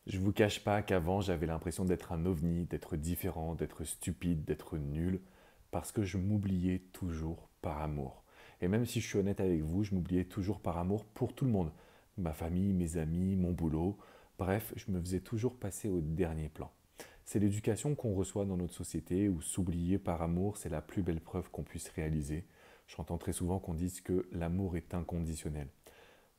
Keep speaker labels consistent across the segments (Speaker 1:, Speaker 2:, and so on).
Speaker 1: Je vous cache pas qu'avant, j'avais l'impression d'être un ovni, d'être différent, d'être stupide, d'être nul, parce que je m'oubliais toujours par amour. Et même si je suis honnête avec vous, je m'oubliais toujours par amour pour tout le monde. Ma famille, mes amis, mon boulot. Bref, je me faisais toujours passer au dernier plan. C'est l'éducation qu'on reçoit dans notre société où s'oublier par amour, c'est la plus belle preuve qu'on puisse réaliser. J'entends très souvent qu'on dise que l'amour est inconditionnel.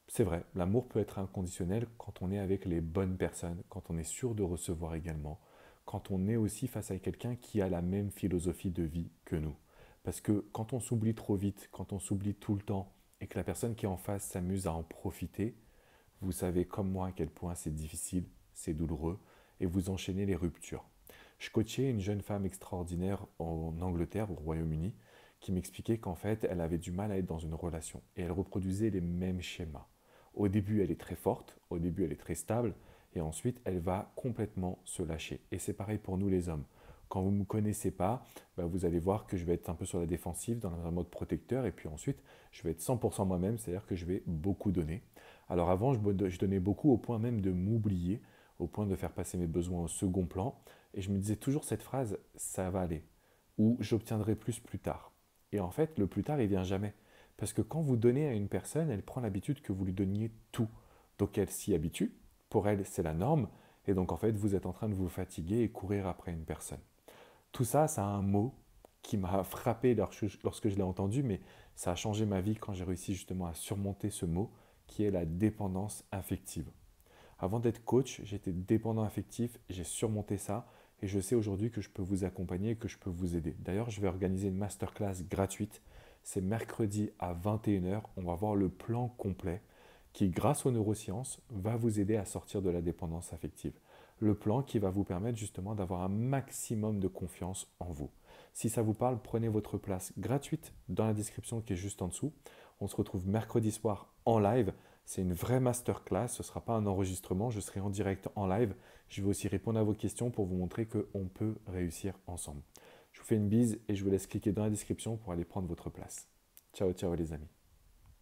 Speaker 1: C'est vrai, l'amour peut être inconditionnel quand on est avec les bonnes personnes, quand on est sûr de recevoir également, quand on est aussi face à quelqu'un qui a la même philosophie de vie que nous. Parce que quand on s'oublie trop vite, quand on s'oublie tout le temps, et que la personne qui est en face s'amuse à en profiter, vous savez comme moi à quel point c'est difficile, c'est douloureux, et vous enchaînez les ruptures. Je coachais une jeune femme extraordinaire en Angleterre, au Royaume-Uni, qui m'expliquait qu'en fait, elle avait du mal à être dans une relation, et elle reproduisait les mêmes schémas. Au début, elle est très forte, au début, elle est très stable, et ensuite, elle va complètement se lâcher. Et c'est pareil pour nous les hommes. Quand vous ne me connaissez pas, bah, vous allez voir que je vais être un peu sur la défensive, dans un mode protecteur, et puis ensuite, je vais être 100% moi-même, c'est-à-dire que je vais beaucoup donner. Alors avant, je donnais beaucoup au point même de m'oublier, au point de faire passer mes besoins au second plan, et je me disais toujours cette phrase, ça va aller, ou j'obtiendrai plus tard. Et en fait, le plus tard, il vient jamais. Parce que quand vous donnez à une personne, elle prend l'habitude que vous lui donniez tout. Donc elle s'y habitue, pour elle c'est la norme, et donc en fait vous êtes en train de vous fatiguer et courir après une personne. Tout ça, ça a un mot qui m'a frappé lorsque je l'ai entendu, mais ça a changé ma vie quand j'ai réussi justement à surmonter ce mot qui est la dépendance affective. Avant d'être coach, j'étais dépendant affectif, j'ai surmonté ça et je sais aujourd'hui que je peux vous accompagner et que je peux vous aider. D'ailleurs, je vais organiser une masterclass gratuite. C'est mercredi à 21h. On va voir le plan complet qui, grâce aux neurosciences, va vous aider à sortir de la dépendance affective. Le plan qui va vous permettre justement d'avoir un maximum de confiance en vous. Si ça vous parle, prenez votre place gratuite dans la description qui est juste en dessous. On se retrouve mercredi soir en live. C'est une vraie masterclass, ce ne sera pas un enregistrement, je serai en direct en live. Je vais aussi répondre à vos questions pour vous montrer qu'on peut réussir ensemble. Je vous fais une bise et je vous laisse cliquer dans la description pour aller prendre votre place. Ciao, ciao les amis.